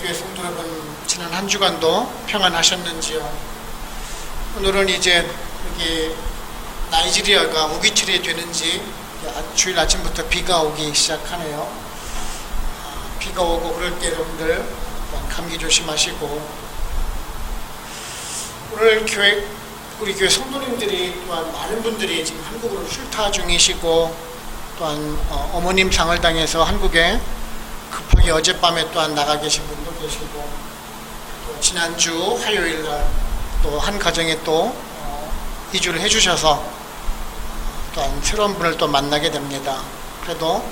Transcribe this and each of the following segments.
교회 성도 여러분, 지난 한 주간도 평안하셨는지요? 오늘은 이제 여기 나이지리아가 우기철이 되는지 주일 아침부터 비가 오기 시작하네요. 비가 오고 그럴 때 여러분들 감기 조심하시고, 오늘 우리 교회 성도님들이 또한 많은 분들이 지금 한국으로 출타 중이시고, 또한 어머님 상을 당해서 한국에 급하게 어젯밤에 또한 나가 계신 분도 계시고, 또 지난주 화요일 날 또 한 가정에 또 이주를 해주셔서 또한 새로운 분을 또 만나게 됩니다. 그래도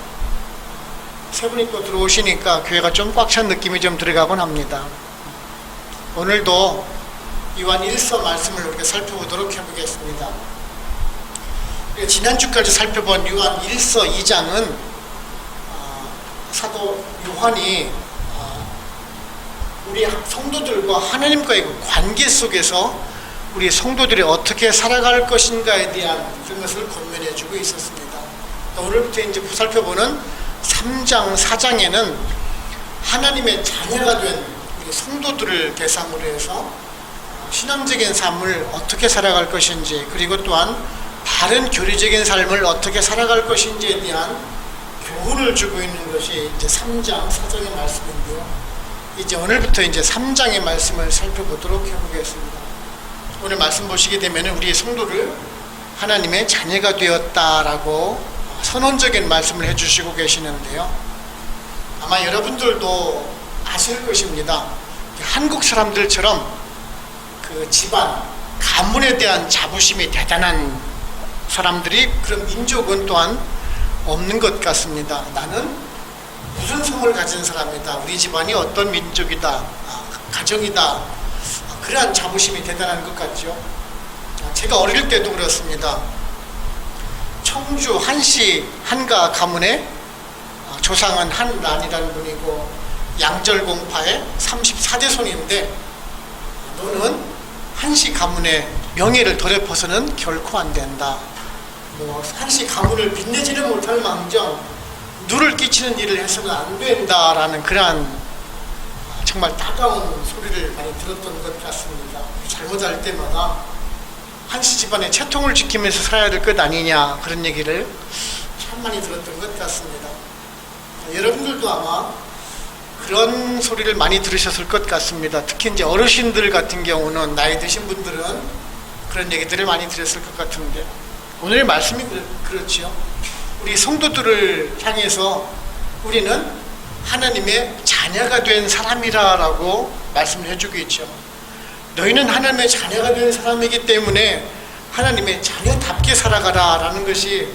세 분이 또 들어오시니까 교회가 좀 꽉 찬 느낌이 좀 들어가곤 합니다. 오늘도 요한 1서 말씀을 우리가 살펴보도록 해보겠습니다. 지난주까지 살펴본 요한 1서 2장은 사도 요한이 우리 성도들과 하나님과의 관계 속에서 우리 성도들이 어떻게 살아갈 것인가에 대한 그런 것을 권면해주고 있었습니다. 오늘부터 이제 살펴보는 3장, 4장에는 하나님의 자녀가 된 우리 성도들을 대상으로 해서 신앙적인 삶을 어떻게 살아갈 것인지, 그리고 또한 바른 교리적인 삶을 어떻게 살아갈 것인지에 대한 교훈을 주고 있는 것이 이제 3장, 4장의 말씀인데요. 이제 오늘부터 이제 3장의 말씀을 살펴보도록 해보겠습니다. 오늘 말씀 보시게 되면 우리 성도를 하나님의 자녀가 되었다라고 선언적인 말씀을 해주시고 계시는데요. 아마 여러분들도 아실 것입니다. 한국 사람들처럼 그 집안, 가문에 대한 자부심이 대단한 사람들이, 그런 민족은 또한 없는 것 같습니다. 나는 무슨 성을 가진 사람이다, 우리 집안이 어떤 민족이다, 가정이다, 그러한 자부심이 대단한 것 같죠. 제가 어릴 때도 그렇습니다. 청주 한시 한가 가문의 조상은 한란이라는 분이고, 양절공파의 34대손인데 너는 한시 가문의 명예를 더럽혀서는 결코 안 된다. 한시 가문을 빛내지는 못할 망정 누를 끼치는 일을 해서는 안 된다라는 그러한 정말 따가운 소리를 많이 들었던 것 같습니다. 잘못할 때마다 한시 집안의 채통을 지키면서 살아야 될 것 아니냐, 그런 얘기를 참 많이 들었던 것 같습니다. 여러분들도 아마 그런 소리를 많이 들으셨을 것 같습니다. 특히 이제 어르신들 같은 경우는, 나이 드신 분들은 그런 얘기들을 많이 들었을 것 같은데, 오늘 말씀이 그렇지요. 우리 성도들을 향해서 우리는 하나님의 자녀가 된 사람이라고 말씀을 해주고 있죠. 너희는 하나님의 자녀가 된 사람이기 때문에 하나님의 자녀답게 살아가라 라는 것이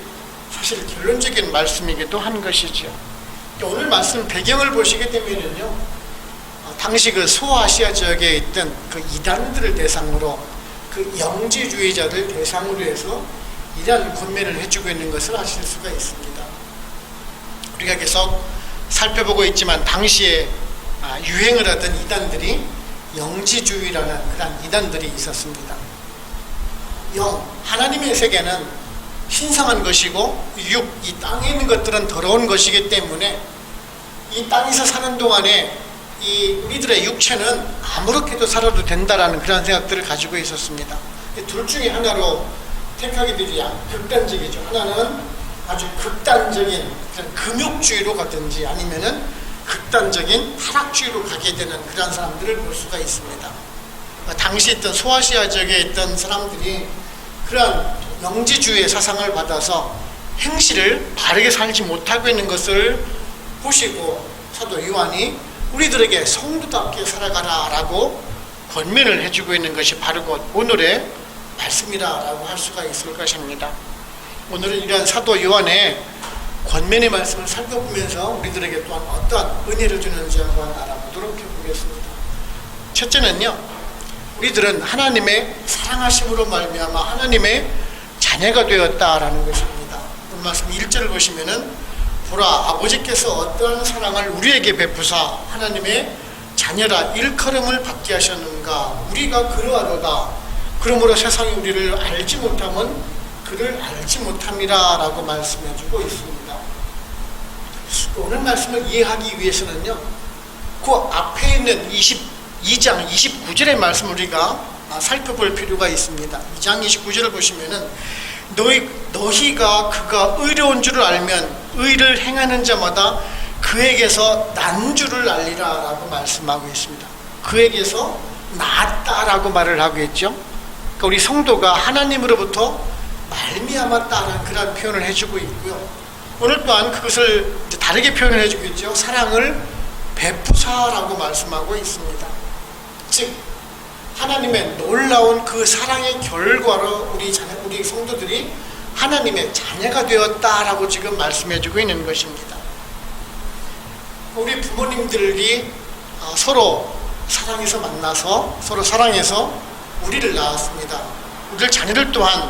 사실 결론적인 말씀이기도 한 것이죠. 오늘 말씀 배경을 보시게 되면요, 당시 그 소아시아 지역에 있던 그 이단들을 대상으로, 그 영지주의자들 대상으로 해서 이러한 권면을 해주고 있는 것을 아실 수가 있습니다. 우리가 계속 살펴보고 있지만 당시에 유행을 하던 이단들이 영지주의라는 그런 이단들이 있었습니다. 하나님의 세계는 신성한 것이고, 이 땅에 있는 것들은 더러운 것이기 때문에 이 땅에서 사는 동안에 우리들의 육체는 아무렇게도 살아도 된다라는 그런 생각들을 가지고 있었습니다. 둘 중에 하나로 택하게 되지, 극단적이죠. 하나는 아주 극단적인 금욕주의로 가든지, 아니면은 극단적인 하락주의로 가게 되는 그런 사람들을 볼 수가 있습니다. 당시 있던 소아시아 지역에 있던 사람들이 그런 영지주의의 사상을 받아서 행실을 바르게 살지 못하고 있는 것을 보시고, 사도 요한이 우리들에게 성도답게 살아가라 라고 권면을 해주고 있는 것이 바로 오늘의 말씀이라고 할 수가 있을 것입니다. 오늘은 이러한 사도 요한의 권면의 말씀을 살펴보면서 우리들에게 또한 어떠한 은혜를 주는지 한번 알아보도록 해보겠습니다. 첫째는요, 우리들은 하나님의 사랑하심으로 말미암아 하나님의 자녀가 되었다라는 것입니다. 오늘 말씀 1절을 보시면은, 보라, 아버지께서 어떠한 사랑을 우리에게 베푸사 하나님의 자녀라 일컬음을 받게 하셨는가, 우리가 그러하도다. 그러므로 세상이 우리를 알지 못함은 그를 알지 못함이라 라고 말씀해 주고 있습니다. 오늘 말씀을 이해하기 위해서는요, 그 앞에 있는 22장 29절의 말씀 우리가 살펴볼 필요가 있습니다. 2장 29절을 보시면은 너희가 그가 의로운 줄을 알면 의를 행하는 자마다 그에게서 난 줄을 알리라 라고 말씀하고 있습니다. 그에게서 낫다라고 말을 하고 있죠. 그러니까 우리 성도가 하나님으로부터 말미암았다라는 그런 표현을 해주고 있고요. 오늘 또한 그것을 다르게 표현을 해주고 있죠. 사랑을 베푸사라고 말씀하고 있습니다. 즉 하나님의 놀라운 그 사랑의 결과로 우리 성도들이 하나님의 자녀가 되었다라고 지금 말씀해주고 있는 것입니다. 우리 부모님들이 서로 사랑해서 만나서 서로 사랑해서 우리를 낳았습니다. 우리 자녀들 또한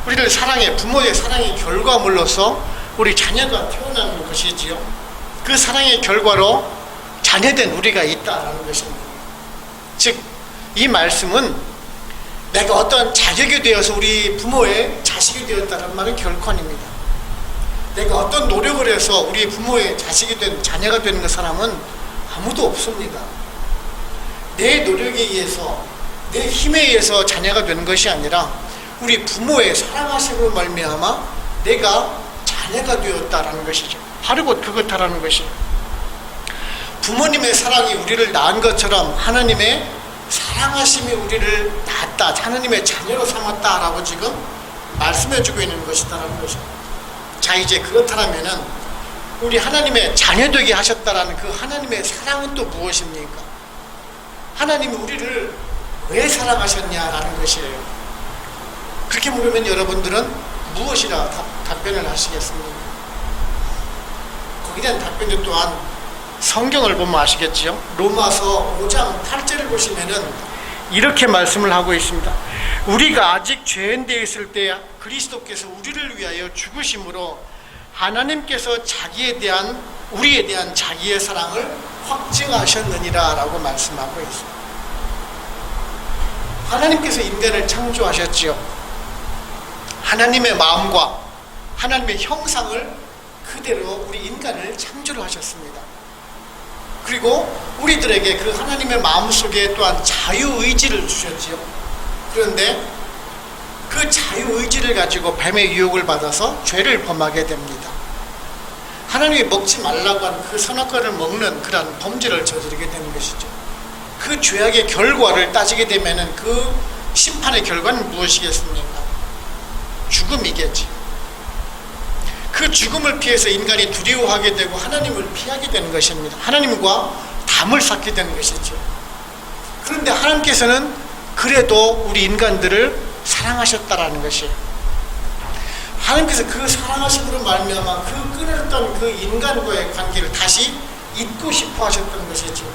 우리를 사랑해 부모의 사랑의 결과물로서 우리 자녀가 태어나는 것이지요. 그 사랑의 결과로 자녀된 우리가 있다라는 것입니다. 즉 이 말씀은 내가 어떤 자격이 되어서 우리 부모의 자식이 되었다는 말은 결코 아닙니다. 내가 어떤 노력을 해서 우리 부모의 자식이 된 자녀가 되는 그 사람은 아무도 없습니다. 내 노력에 의해서 내 힘에 의해서 자녀가 되는 것이 아니라 우리 부모의 사랑하심으로 말미암아 내가 자녀가 되었다라는 것이죠. 바로 곧 그렇다라는 것이죠. 부모님의 사랑이 우리를 낳은 것처럼 하나님의 사랑하심이 우리를 낳았다, 하나님의 자녀로 삼았다라고 지금 말씀해주고 있는 것이다라는 것이죠. 자, 이제 그렇다면은 우리 하나님의 자녀 되게 하셨다라는 그 하나님의 사랑은 또 무엇입니까? 하나님이 우리를 왜 사랑하셨냐라는 것이에요. 그렇게 물으면 여러분들은 무엇이라 답변을 하시겠습니까? 거기에 대한 답변도 또한 성경을 보면 아시겠지요? 로마서 5장 8절을 보시면은 이렇게 말씀을 하고 있습니다. 우리가 아직 죄인 되어 있을 때 그리스도께서 우리를 위하여 죽으심으로 하나님께서 우리에 대한 자기의 사랑을 확증하셨느니라 라고 말씀하고 있습니다. 하나님께서 인간을 창조하셨지요. 하나님의 마음과 하나님의 형상을 그대로 우리 인간을 창조를 하셨습니다. 그리고 우리들에게 그 하나님의 마음속에 또한 자유의지를 주셨지요. 그런데 그 자유의지를 가지고 뱀의 유혹을 받아서 죄를 범하게 됩니다. 하나님이 먹지 말라고 한 그 선악과를 먹는 그런 범죄를 저지르게 되는 것이죠. 그 죄악의 결과를 따지게 되면 그 심판의 결과는 무엇이겠습니까? 죽음이겠지. 그 죽음을 피해서 인간이 두려워하게 되고 하나님을 피하게 되는 것입니다. 하나님과 담을 쌓게 되는 것이죠. 그런데 하나님께서는 그래도 우리 인간들을 사랑하셨다라는 것이에요. 하나님께서 그 사랑하심으로 말미암아 그 끊었던 그 인간과의 관계를 다시 잇고 싶어 하셨던 것이죠.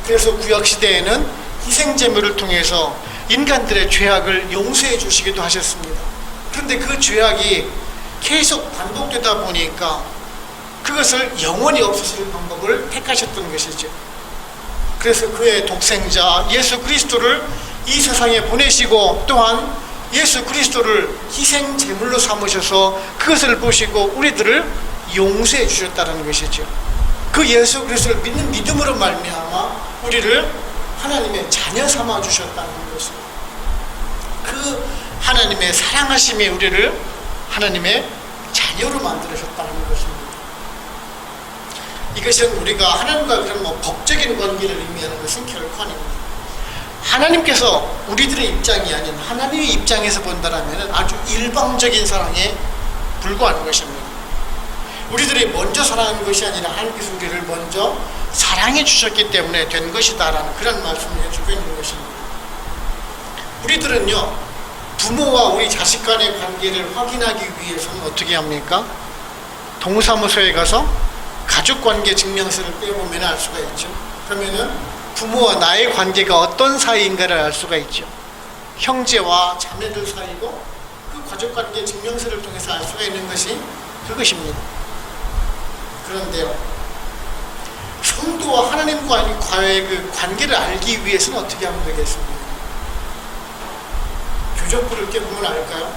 그래서 구약시대에는 희생제물을 통해서 인간들의 죄악을 용서해 주시기도 하셨습니다. 그런데 그 죄악이 계속 반복되다 보니까 그것을 영원히 없애실 방법을 택하셨던 것이죠. 그래서 그의 독생자 예수 그리스도를 이 세상에 보내시고 또한 예수 그리스도를 희생 제물로 삼으셔서 그것을 보시고 우리들을 용서해 주셨다는 것이죠. 그 예수 그리스도를 믿는 믿음으로 말미암아 우리를 하나님의 자녀 삼아 주셨다는 것입니다. 그 하나님의 사랑하심이 우리를 하나님의 자녀로 만들어졌다는 것입니다. 이것은 우리가 하나님과 그런 법적인 관계를 의미하는 것은 결코 아닙니다. 하나님께서 우리들의 입장이 아닌 하나님의 입장에서 본다면 아주 일방적인 사랑에 불과한 것입니다. 우리들이 먼저 사랑하는 것이 아니라 하나님께서 우리를 먼저 사랑해 주셨기 때문에 된 것이다라는 그런 말씀을 해주고 있는 것입니다. 우리들은요, 부모와 우리 자식 간의 관계를 확인하기 위해서는 어떻게 합니까? 동사무소에 가서 가족관계 증명서를 떼어보면 알 수가 있죠. 그러면은 부모와 나의 관계가 어떤 사이인가를 알 수가 있죠. 형제와 자매들 사이고 그 가족관계 증명서를 통해서 알 수가 있는 것이 그것입니다. 그런데요, 성도와 하나님과의 그 관계를 알기 위해서는 어떻게 하면 되겠습니까? 교적부를 떼보면 알까요?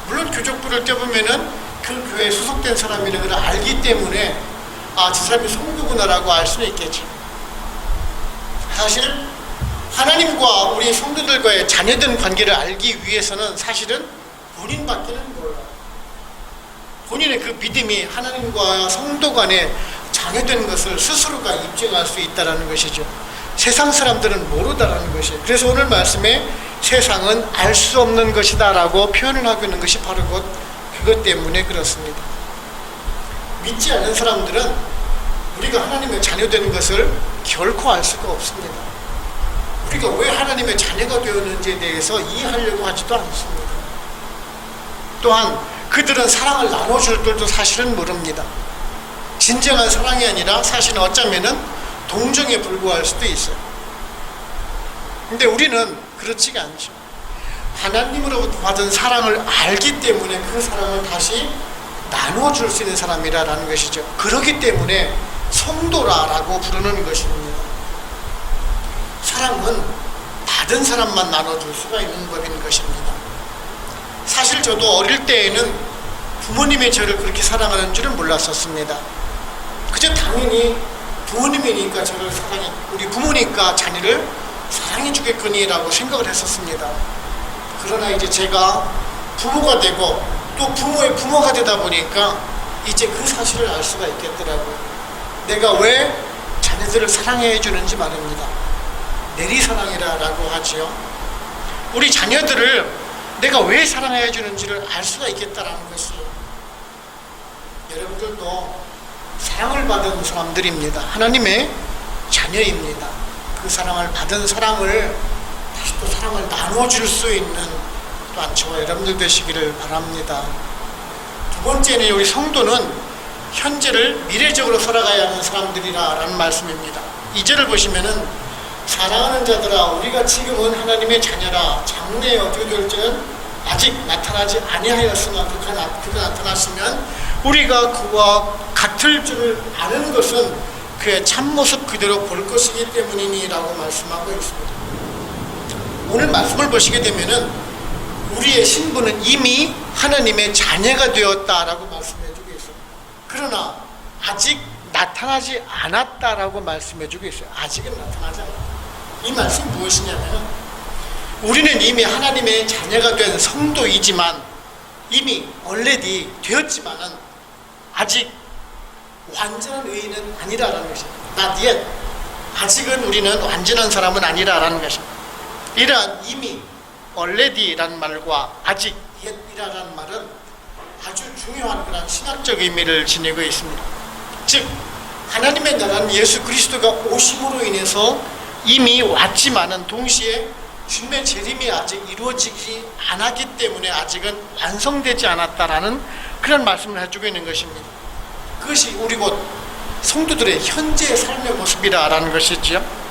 물론 교적부를 떼보면은 그 교회에 소속된 사람이라는 걸 알기 때문에 저 사람이 성도구나라고 알 수는 있겠죠. 사실 하나님과 우리 성도들과의 자녀된 관계를 알기 위해서는 사실은 본인밖에는 몰라요. 본인의 그 믿음이 하나님과 성도 간에 자녀된 것을 스스로가 입증할 수 있다는 것이죠. 세상 사람들은 모르다라는 것이에요. 그래서 오늘 말씀에 세상은 알 수 없는 것이다 라고 표현을 하고 있는 것이 바로 그것 때문에 그렇습니다. 믿지 않는 사람들은 우리가 하나님의 자녀되는 것을 결코 알 수가 없습니다. 우리가 왜 하나님의 자녀가 되었는지에 대해서 이해하려고 하지도 않습니다. 또한 그들은 사랑을 나눠줄 줄도 사실은 모릅니다. 진정한 사랑이 아니라 사실은 어쩌면은 동정에 불과할 수도 있어요. 근데 우리는 그렇지가 않죠. 하나님으로부터 받은 사랑을 알기 때문에 그 사랑을 다시 나눠줄 수 있는 사람이라는 것이죠. 그렇기 때문에 성도라라고 부르는 것입니다. 사랑은 받은 사람만 나눠줄 수가 있는 법인 것입니다. 사실 저도 어릴 때에는 부모님이 저를 그렇게 사랑하는 줄은 몰랐었습니다. 그저 당연히 부모님이니까 저를 우리 부모니까 자녀를 사랑해 주겠거니라고 생각을 했었습니다. 그러나 이제 제가 부모가 되고 또 부모의 부모가 되다 보니까 이제 그 사실을 알 수가 있겠더라고요. 내가 왜 자녀들을 사랑해 주는지 말입니다. 내리사랑이라고 하지요. 우리 자녀들을 내가 왜 사랑해 주는지를 알 수가 있겠다라는 것이에요. 여러분들도 사랑을 받은 사람들입니다. 하나님의 자녀입니다. 그 사랑을 받은 사랑을 다시 또 사랑을 나눠줄 수 있는 또한 저와 여러분들 되시기를 바랍니다. 두 번째는 우리 성도는 현재를 미래적으로 살아가야 하는 사람들이라는 말씀입니다. 2절을 보시면은 사랑하는 자들아 우리가 지금은 하나님의 자녀라 장래에 어떻게 될지는 아직 나타나지 아니하였으나 그가 나타났으면 우리가 그와 같을 줄을 아는 것은 그의 참모습 그대로 볼 것이기 때문이니라고 말씀하고 있습니다. 오늘 말씀을 보시게 되면은 우리의 신분은 이미 하나님의 자녀가 되었다라고 말씀해주고 있어요. 그러나 아직 나타나지 않았다라고 말씀해주고 있어요. 아직은 나타나지 않았다. 이 말씀이 무엇이냐면 우리는 이미 하나님의 자녀가 된 성도이지만 이미 already 되었지만은 아직 완전한 의인은 아니라라는 것입니다. Not yet. 아직은 우리는 완전한 사람은 아니라라는 것입니다. 이러한 이미 already라는 말과 아직 yet이라는 말은 아주 중요한 그런 신학적 의미를 지니고 있습니다. 즉 하나님의 나라는 예수 그리스도가 오심으로 인해서 이미 왔지만은 동시에 주님의 재림이 아직 이루어지지 않았기 때문에 아직은 완성되지 않았다라는 그런 말씀을 해주고 있는 것입니다. 그것이 우리 곧 성도들의 현재 삶의 모습이라는 것이지요.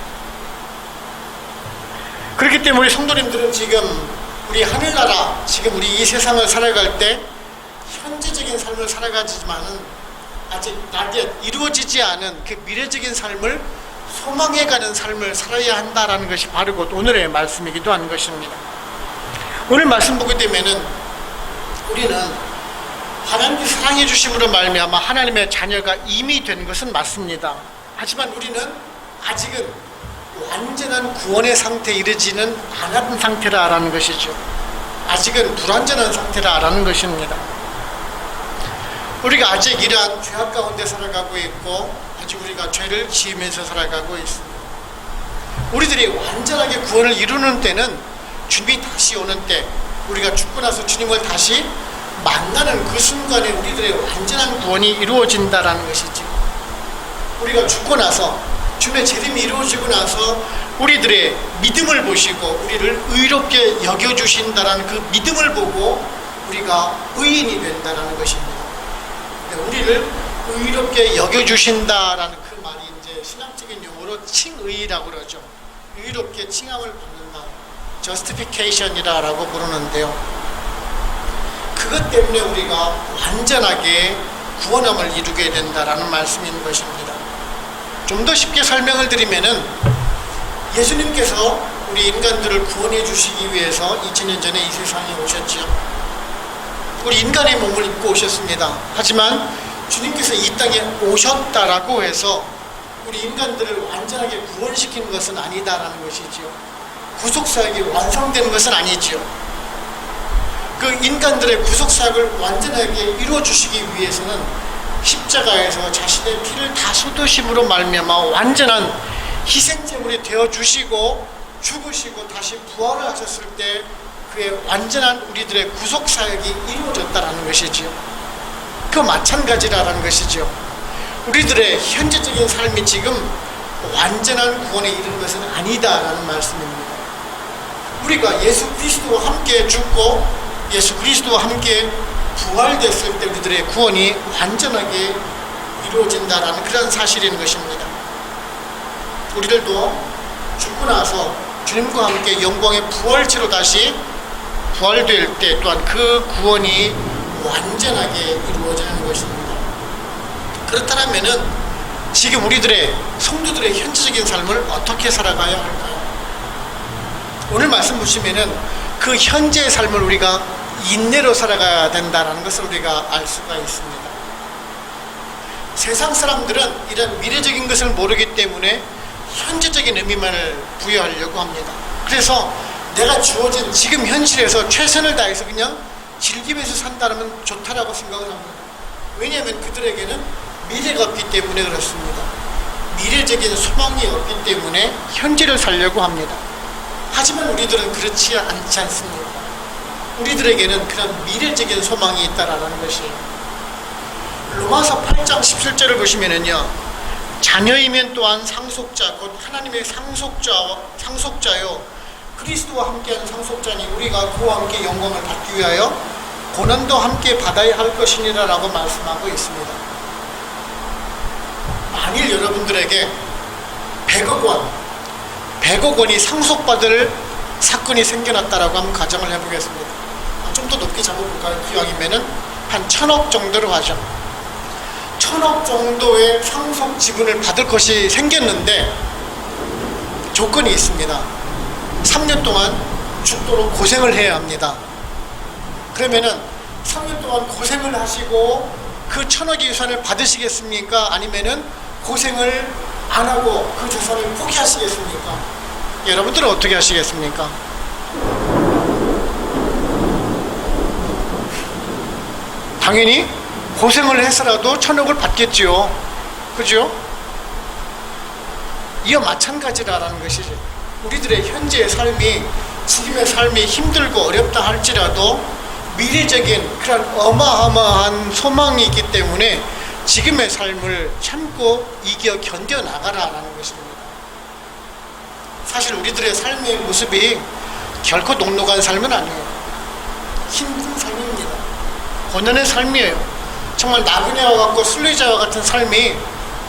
그렇기 때문에 우리 성도님들은 지금 우리 하늘나라 지금 우리 이 세상을 살아갈 때 현재적인 삶을 살아가지만은 아직 나게 이루어지지 않은 그 미래적인 삶을 소망해가는 삶을 살아야 한다라는 것이 바로 곧 오늘의 말씀이기도 한 것입니다. 오늘 말씀 보게 되면은 우리는 하나님께 사랑해 주심으로 말미암아 하나님의 자녀가 이미 된 것은 맞습니다. 하지만 우리는 아직은 완전한 구원의 상태에 이르지는 않은 상태라는 것이죠. 아직은 불완전한 상태라는 것입니다. 우리가 아직 이러한 죄악 가운데 살아가고 있고 아직 우리가 죄를 지으면서 살아가고 있습니다. 우리들이 완전하게 구원을 이루는 때는 주님이 다시 오는 때 우리가 죽고 나서 주님을 다시 만나는 그 순간에 우리들의 완전한 구원이 이루어진다라는 것이죠. 우리가 죽고 나서 주님의 재림이 이루어지고 나서 우리들의 믿음을 보시고 우리를 의롭게 여겨주신다라는 그 믿음을 보고 우리가 의인이 된다라는 것입니다. 우리를 의롭게 여겨주신다라는 그 말이 이제 신학적인 용어로 칭의라고 그러죠. 의롭게 칭함을 받는다. justification이라고 부르는데요. 그것 때문에 우리가 완전하게 구원함을 이루게 된다라는 말씀인 것입니다. 좀 더 쉽게 설명을 드리면은 예수님께서 우리 인간들을 구원해 주시기 위해서 2000년 전에 이 세상에 오셨지요. 우리 인간의 몸을 입고 오셨습니다. 하지만 주님께서 이 땅에 오셨다라고 해서 우리 인간들을 완전하게 구원시키는 것은 아니다라는 것이지요. 구속사역이 완성되는 것은 아니지요. 그 인간들의 구속사역을 완전하게 이루어주시기 위해서는 십자가에서 자신의 피를 다 쏟으심으로 말미암아 완전한 희생제물이 되어주시고 죽으시고 다시 부활을 하셨을 때 그의 완전한 우리들의 구속사역이 이루어졌다는 것이지요. 그 마찬가지라는 것이지요. 우리들의 현재적인 삶이 지금 완전한 구원에 이르는 것은 아니다라는 말씀입니다. 우리가 예수 그리스도와 함께 죽고 예수 그리스도와 함께 부활됐을 때 우리들의 구원이 완전하게 이루어진다라는 그런 사실인 것입니다. 우리들도 죽고 나서 주님과 함께 영광의 부활체로 다시 부활될 때 또한 그 구원이 완전하게 이루어지는 것입니다. 그렇다면은 지금 우리들의 성도들의 현재적인 삶을 어떻게 살아가야 할까요? 오늘 말씀 보시면은 그 현재의 삶을 우리가 인내로 살아가야 된다는 것을 우리가 알 수가 있습니다. 세상 사람들은 이런 미래적인 것을 모르기 때문에 현재적인 의미만을 부여하려고 합니다. 그래서 내가 주어진 지금 현실에서 최선을 다해서 그냥 즐기면서 산다면 좋다라고 생각을 합니다. 왜냐하면 그들에게는 미래가 없기 때문에 그렇습니다. 미래적인 소망이 없기 때문에 현재를 살려고 합니다. 하지만 우리들은 그렇지 않지 않습니다. 우리들에게는 그런 미래적인 소망이 있다라는 것이에요. 로마서 8장 17절을 보시면은요, 자녀이면 또한 상속자 곧 하나님의 상속자요 그리스도와 함께하는 상속자니 우리가 그와 함께 영광을 받기 위하여 고난도 함께 받아야 할 것이니라 라고 말씀하고 있습니다. 만일 여러분들에게 100억 원이 상속받을 사건이 생겨났다라고 한번 가정을 해보겠습니다. 좀 더 높게 잡아볼까요? 기왕이면은 한 1000억 정도로 하죠. 1000억 정도의 상속 지분을 받을 것이 생겼는데 조건이 있습니다. 3년 동안 죽도록 고생을 해야 합니다. 그러면은 3년 동안 고생을 하시고 그 1000억의 유산을 받으시겠습니까? 아니면은 고생을 안 하고 그 재산을 포기하시겠습니까? 여러분들은 어떻게 하시겠습니까? 당연히 고생을 해서라도 1000억을 받겠지요. 그죠? 이와 마찬가지라는 것이지. 우리들의 현재의 삶이, 지금의 삶이 힘들고 어렵다 할지라도 미래적인 그런 어마어마한 소망이 있기 때문에 지금의 삶을 참고 이겨 견뎌나가라라는 것입니다. 사실 우리들의 삶의 모습이 결코 녹록한 삶은 아니에요. 힘든 삶입니다. 고난의 삶이에요. 정말 나그네와 같고 순례자와 같은 삶이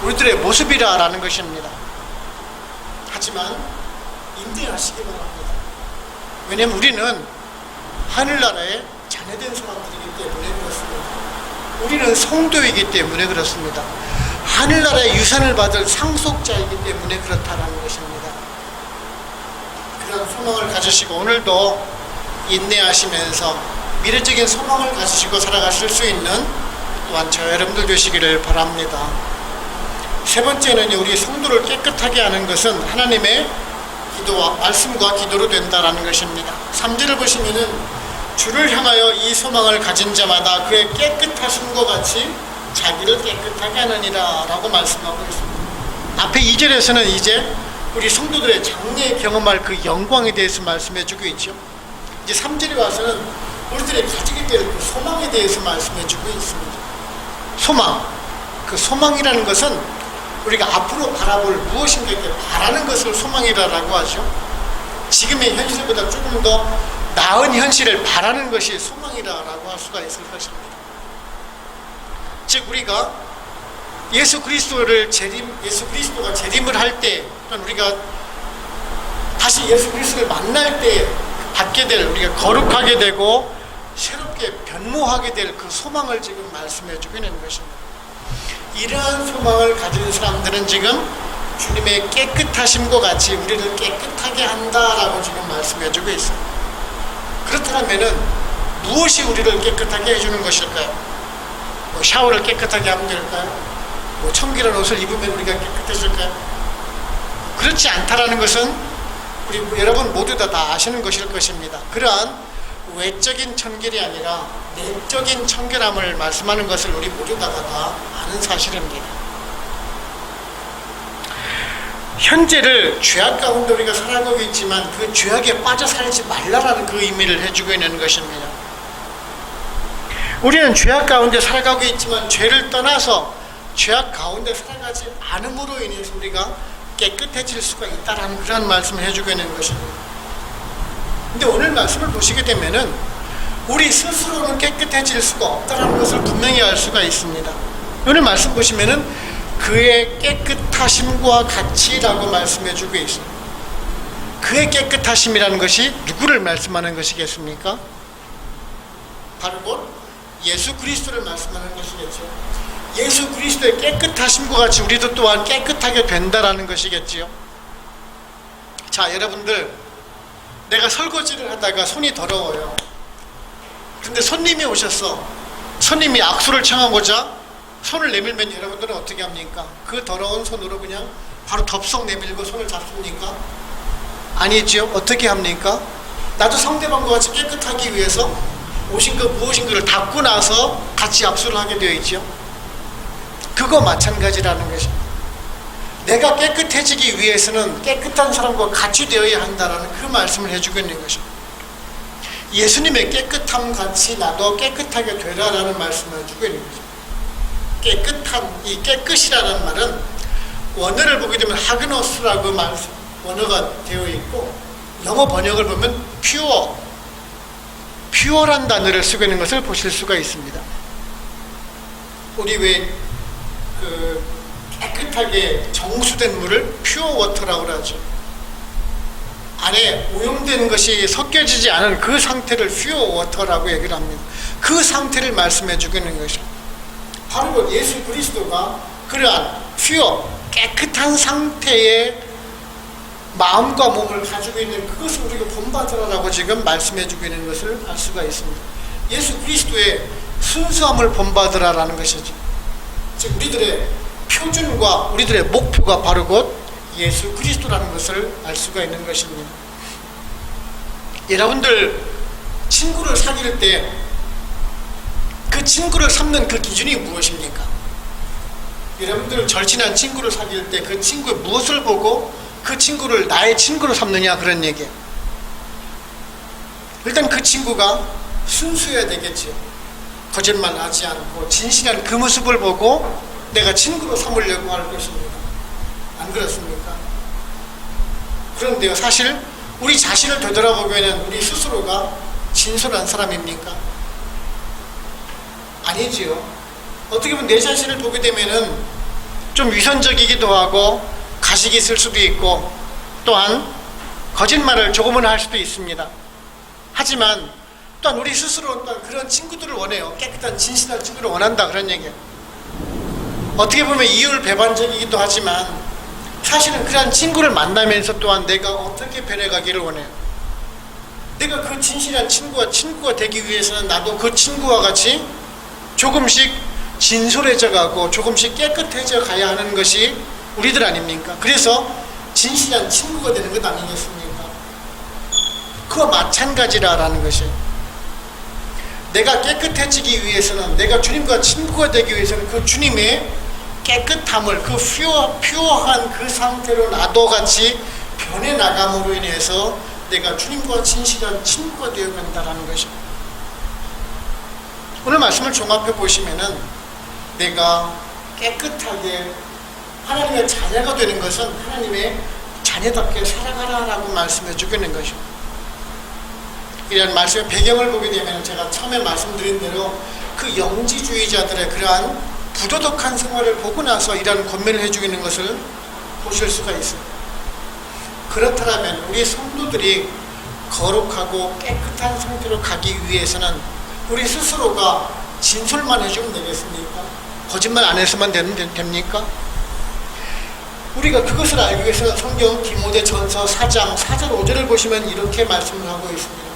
우리들의 모습이라는 것입니다. 하지만 인내하시기 바랍니다. 왜냐하면 우리는 하늘나라의 자녀된 사람들이기 때문에 그렇습니다. 우리는 성도이기 때문에 그렇습니다. 하늘나라의 유산을 받을 상속자이기 때문에 그렇다는 것입니다. 그런 소망을 가지시고 오늘도 인내하시면서 미래적인 소망을 가지시고 살아가실 수 있는 또한 저 여러분들 되시기를 바랍니다. 세 번째는 우리 성도를 깨끗하게 하는 것은 하나님의 기도와 말씀과 기도로 된다라는 것입니다. 3절을 보시면은 주를 향하여 이 소망을 가진 자마다 그의 깨끗하심과 같이 자기를 깨끗하게 하느니라 라고 말씀하고 있습니다. 앞에 2절에서는 이제 우리 성도들의 장래에 경험할 그 영광에 대해서 말씀해주고 있죠. 이제 3절에 와서는 우리들의 가지게 될 그 소망에 대해서 말씀해주고 있습니다. 소망, 그 소망이라는 것은 우리가 앞으로 바라볼 무엇인가 이렇게 바라는 것을 소망이라고 하죠. 지금의 현실보다 조금 더 나은 현실을 바라는 것이 소망이라고 할 수가 있을 것입니다. 즉 우리가 예수 그리스도가 재림을 할 때, 또는 우리가 다시 예수 그리스도를 만날 때 받게 될, 우리가 거룩하게 되고 새롭게 변모하게 될 그 소망을 지금 말씀해주고 있는 것입니다. 이러한 소망을 가진 사람들은 지금 주님의 깨끗하심과 같이 우리를 깨끗하게 한다라고 지금 말씀해주고 있어요. 그렇다면은 무엇이 우리를 깨끗하게 해주는 것일까요? 뭐 샤워를 깨끗하게 하면 될까요? 뭐 청결한 옷을 입으면 우리가 깨끗해질까요? 그렇지 않다라는 것은 우리 여러분 모두 다 아시는 것일 것입니다. 그러한 외적인 청결이 아니라 내적인 청결함을 말씀하는 것을 우리 모두 다 아는 사실입니다. 현재를 죄악 가운데 우리가 살아가고 있지만 그 죄악에 빠져 살지 말라라는 그 의미를 해주고 있는 것입니다. 우리는 죄악 가운데 살아가고 있지만 죄를 떠나서 죄악 가운데 살아가지 않음으로 인해서 우리가 깨끗해질 수가 있다라는 그런 말씀을 해주고 있는 것입니다. 근데 오늘 말씀을 보시게 되면은 우리 스스로는 깨끗해질 수가 없다는 것을 분명히 알 수가 있습니다. 오늘 말씀 보시면은 그의 깨끗하심과 같이라고 말씀해주고 있습니다. 그의 깨끗하심이라는 것이 누구를 말씀하는 것이겠습니까? 바로 곧 예수 그리스도를 말씀하는 것이겠죠. 예수 그리스도의 깨끗하심과 같이 우리도 또한 깨끗하게 된다라는 것이겠지요. 자, 여러분들, 내가 설거지를 하다가 손이 더러워요. 근데 손님이 오셨어. 손님이 악수를 청하고자 손을 내밀면 여러분들은 어떻게 합니까? 그 더러운 손으로 그냥 바로 덥석 내밀고 손을 잡습니까? 아니죠. 어떻게 합니까? 나도 상대방과 같이 깨끗하기 위해서 오신 것 무엇인가를 닦고 나서 같이 악수를 하게 되어 있죠. 그거 마찬가지라는 것입니다. 내가 깨끗해지기 위해서는 깨끗한 사람과 같이 되어야 한다는 그 말씀을 해주고 있는 것입니다. 예수님의 깨끗함 같이 나도 깨끗하게 되라라는 말씀을 해주고 있는 것입니다. 깨끗한, 이 깨끗이라는 말은 원어를 보게 되면 하그노스라고 원어가 되어 있고, 영어 번역을 보면 퓨어란 단어를 쓰고 있는 것을 보실 수가 있습니다. 우리 왜 깨끗하게 정수된 물을 퓨어 워터라고 하죠. 안에 오염된 것이 섞여지지 않은 그 상태를 퓨어 워터라고 얘기를 합니다. 그 상태를 말씀해 주고 있는 것이죠. 바로 예수 그리스도가 그러한 퓨어, 깨끗한 상태의 마음과 몸을 가지고 있는 그것을 우리가 본받으라고 지금 말씀해 주고 있는 것을 알 수가 있습니다. 예수 그리스도의 순수함을 본받으라라는 것이죠. 즉 우리들의 표준과 우리들의 목표가 바로 곧 예수 그리스도라는 것을 알 수가 있는 것입니다. 여러분들 친구를 사귈 때 그 친구를 삼는 그 기준이 무엇입니까? 여러분들 절친한 친구를 사귈 때 그 친구의 무엇을 보고 그 친구를 나의 친구로 삼느냐, 그런 얘기예요. 일단 그 친구가 순수해야 되겠지요. 거짓말 하지 않고 진실한 그 모습을 보고 내가 친구로 삼으려고 할 것입니다. 안 그렇습니까? 그런데요, 사실 우리 자신을 되돌아보면 우리 스스로가 진솔한 사람입니까? 아니지요. 어떻게 보면 내 자신을 보게 되면은 좀 위선적이기도 하고 가식이 있을 수도 있고 또한 거짓말을 조금은 할 수도 있습니다. 하지만 또한 우리 스스로는 또한 그런 친구들을 원해요. 깨끗한 진실한 친구를 원한다, 그런 얘기예요. 어떻게 보면 이율배반적이기도 하지만 사실은 그런 친구를 만나면서 또한 내가 어떻게 변해가기를 원해요. 내가 그 진실한 친구가 되기 위해서는 나도 그 친구와 같이 조금씩 진솔해져 가고 조금씩 깨끗해져 가야 하는 것이 우리들 아닙니까? 그래서 진실한 친구가 되는 것 아니겠습니까? 그와 마찬가지라는 것이에요. 내가 깨끗해지기 위해서는, 내가 주님과 친구가 되기 위해서는 그 주님의 깨끗함을, 그 퓨어한 그 상태로 나도 같이 변해나감으로 인해서 내가 주님과 진실한 친구가 되어간다는 것입니다. 오늘 말씀을 종합해 보시면은 내가 깨끗하게 하나님의 자녀가 되는 것은 하나님의 자녀답게 살아가라라고 말씀해 주고 있는 것입니다. 이런 말씀의 배경을 보게 되면 제가 처음에 말씀드린 대로 그 영지주의자들의 그러한 부도덕한 생활을 보고 나서 이런 권면을 해주고 있는 것을 보실 수가 있어요. 그렇다면 우리 성도들이 거룩하고 깨끗한 상태로 가기 위해서는 우리 스스로가 진솔만 해주면 되겠습니까? 거짓말 안 해서만 됩니까? 우리가 그것을 알기 위해서 성경 디모데전서 4장 4절 5절을 보시면 이렇게 말씀을 하고 있습니다.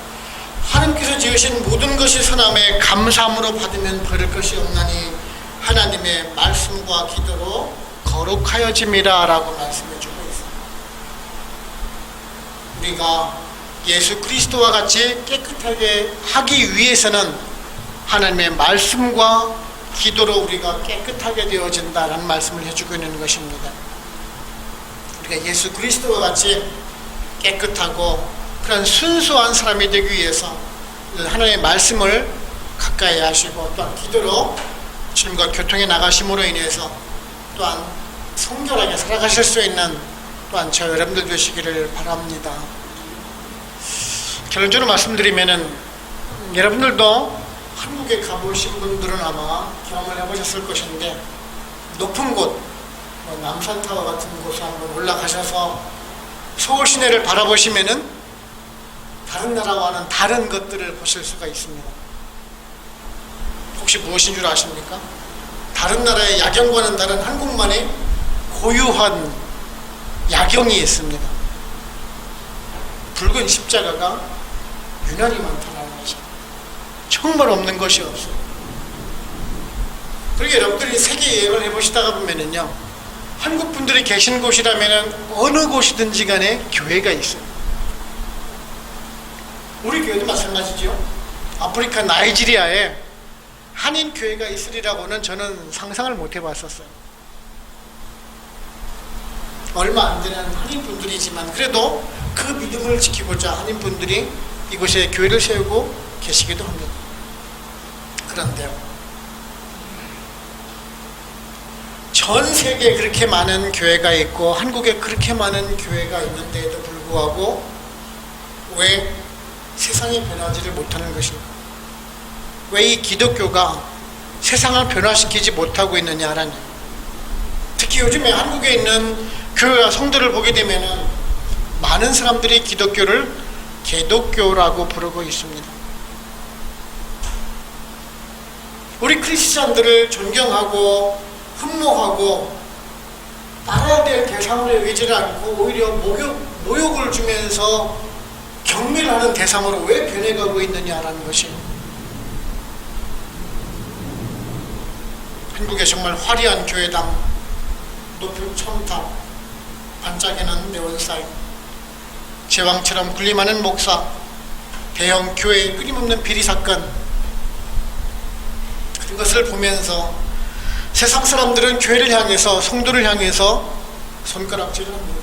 하나님께서 지으신 모든 것이 선함에 감사함으로 받으면 버릴 것이 없나니 하나님의 말씀과 기도로 거룩하여짐이라 라고 말씀해주고 있습니다. 우리가 예수 그리스도와 같이 깨끗하게 하기 위해서는 하나님의 말씀과 기도로 우리가 깨끗하게 되어진다라는 말씀을 해주고 있는 것입니다. 우리가 예수 그리스도와 같이 깨끗하고 그런 순수한 사람이 되기 위해서 하나님의 말씀을 가까이 하시고 또한 기도로 주님과 교통에 나가심으로 인해서 또한 성결하게 살아가실 수 있는 또한 저 여러분들 되시기를 바랍니다. 결론적으로 말씀드리면은 여러분들도 한국에 가보신 분들은 아마 경험을 해보셨을 것인데 높은 곳, 남산타워 같은 곳에 한번 올라가셔서 서울 시내를 바라보시면은 다른 나라와는 다른 것들을 보실 수가 있습니다. 혹시 무엇인 줄 아십니까? 다른 나라의 야경과는 다른 한국만의 고유한 야경이 있습니다. 붉은 십자가가 유난히 많다는 것이 정말 없는 것이 없어요. 그리고 여러분들이 세계 여행을 해보시다가 보면은요, 한국 분들이 계신 곳이라면은 어느 곳이든지 간에 교회가 있어요. 우리 교회도 마찬가지죠. 아프리카 나이지리아에 한인 교회가 있으리라고는 저는 상상을 못 해봤었어요. 얼마 안 되는 한인 분들이지만 그래도 그 믿음을 지키고자 한인 분들이 이곳에 교회를 세우고 계시기도 합니다. 그런데요, 전 세계에 그렇게 많은 교회가 있고 한국에 그렇게 많은 교회가 있는데도 불구하고 왜 세상이 변하지를 못하는 것일까? 왜 이 기독교가 세상을 변화시키지 못하고 있느냐라는, 특히 요즘에 한국에 있는 교회와 성도를 보게 되면은 많은 사람들이 기독교를 개독교라고 부르고 있습니다. 우리 크리스찬들을 존경하고 흠모하고 따라야 될 대상으로 여기지 않고 오히려 모욕을 주면서 경멸하는 대상으로 왜 변해가고 있느냐라는 것이, 한국의 정말 화려한 교회당, 높은 첨탑, 반짝이는 네온사인, 제왕처럼 군림하는 목사, 대형 교회의 끊임없는 비리 사건, 그것을 보면서 세상 사람들은 교회를 향해서, 성도를 향해서 손가락질을 합니다.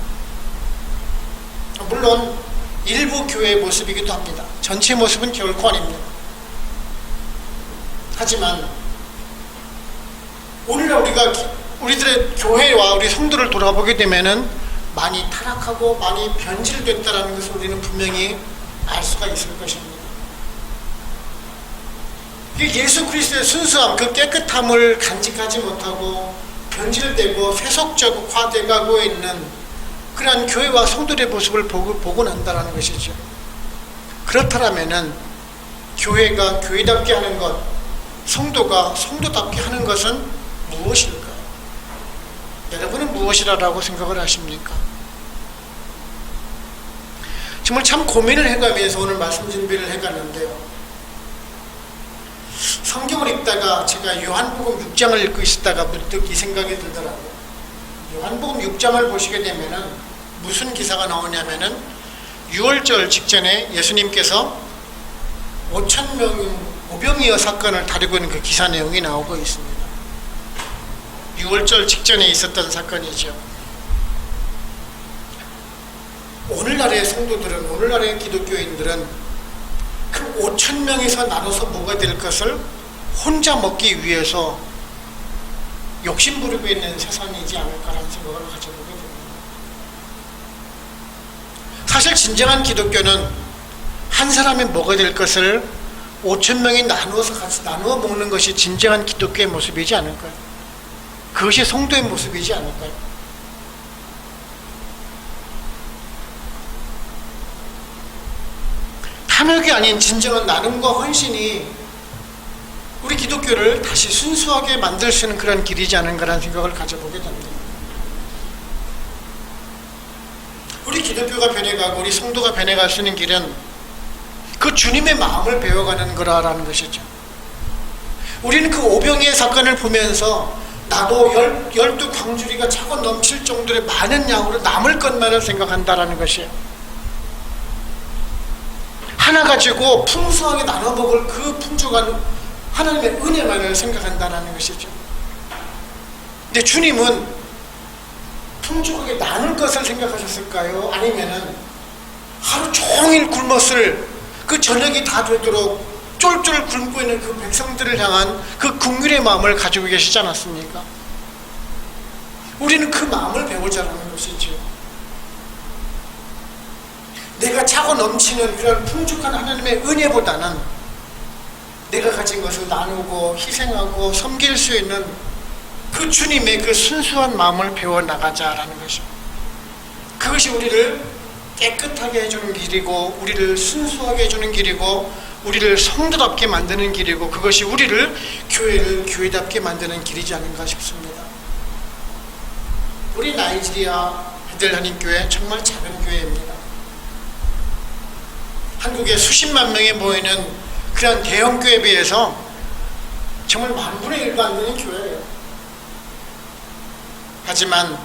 물론 일부 교회의 모습이기도 합니다. 전체 모습은 결코 아닙니다. 하지만 오늘날 우리들의 교회와 우리 성도를 돌아보게 되면은 많이 타락하고 많이 변질됐다는 것을 우리는 분명히 알 수가 있을 것입니다. 예수 그리스도의 순수함, 그 깨끗함을 간직하지 못하고 변질되고 세속적화되고 있는 그러한 교회와 성도의 모습을 보고 난다는 것이죠. 그렇다면은 교회가 교회답게 하는 것, 성도가 성도답게 하는 것은 무엇일까요? 여러분은 무엇이라고 생각을 하십니까? 정말 참 고민을 해가면서 오늘 말씀 준비를 해갔는데요, 성경을 읽다가 제가 요한복음 6장을 읽고 있다가 문득 이 생각이 들더라고요. 요한복음 6장을 보시게 되면은 무슨 기사가 나오냐면은 6월절 직전에 예수님께서 5,000명 오병이어 사건을 다루고 있는 그 기사 내용이 나오고 있습니다. 6월절 직전에 있었던 사건이죠. 오늘날의 성도들은, 오늘날의 기독교인들은 그 5,000명에서 나눠서 뭐가 될 것을 혼자 먹기 위해서 욕심 부리고 있는 세상이지 않을까라는 생각을 가져보게 됩니다. 사실 진정한 기독교는 한 사람이 먹어야 될 것을 5,000명이 나누어서 같이 나누어 먹는 것이 진정한 기독교의 모습이지 않을까요? 그것이 성도의 모습이지 않을까요? 탐욕이 아닌 진정한 나눔과 헌신이 우리 기독교를 다시 순수하게 만들 수 있는 그런 길이지 않은가라는 생각을 가져보게 됩니다. 우리 기독교가 변해가고 우리 성도가 변해갈 수 있는 길은 그 주님의 마음을 배워가는 거라는 것이죠. 우리는 그 오병이의 사건을 보면서 나도 12광주리가 차고 넘칠 정도의 많은 양으로 남을 것만을 생각한다라는 것이에요. 하나 가지고 풍성하게 나눠 먹을 그 풍족한 하나님의 은혜만을 생각한다라는 것이죠. 근데 주님은 풍족하게 나눌 것을 생각하셨을까요? 아니면은 하루 종일 굶었을 그 저녁이 다 되도록 쫄쫄 굶고 있는 그 백성들을 향한 그 긍휼의 마음을 가지고 계시지 않았습니까? 우리는 그 마음을 배우자라는 것이죠. 내가 차고 넘치는 그런 풍족한 하나님의 은혜보다는 내가 가진 것을 나누고 희생하고 섬길 수 있는 그 주님의 그 순수한 마음을 배워나가자라는 것입니다. 그것이 우리를 깨끗하게 해주는 길이고, 우리를 순수하게 해주는 길이고, 우리를 성도답게 만드는 길이고, 그것이 우리를 교회를 교회답게 만드는 길이지 않은가 싶습니다. 우리 나이지리아 베들레헴교회 정말 작은 교회입니다. 한국에 수십만 명이 모이는 그런 대형 교회에 비해서 정말 만분의 1도 안 되는 교회예요. 하지만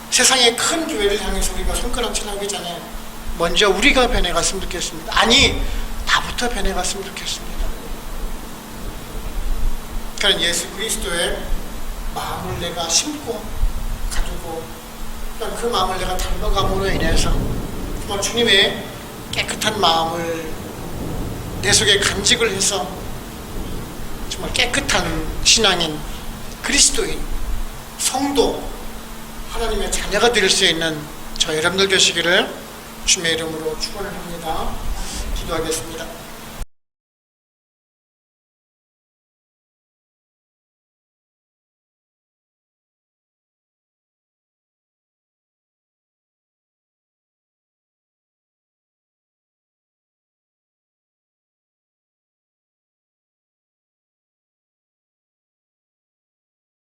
세상의 큰 교회를 향해서 우리가 손가락질 하기 전에 먼저 우리가 변해갔으면 좋겠습니다. 아니, 나부터 변해갔으면 좋겠습니다. 그런 예수 그리스도의 마음을 내가 심고 가지고 그 마음을 내가 닮아감으로 인해서 정말 주님의 깨끗한 마음을 내 속에 간직을 해서 정말 깨끗한 신앙인, 그리스도인, 성도, 하나님의 자녀가 될 수 있는 저 여러분들 되시기를 주님의 이름으로 축원을 합니다. 기도하겠습니다.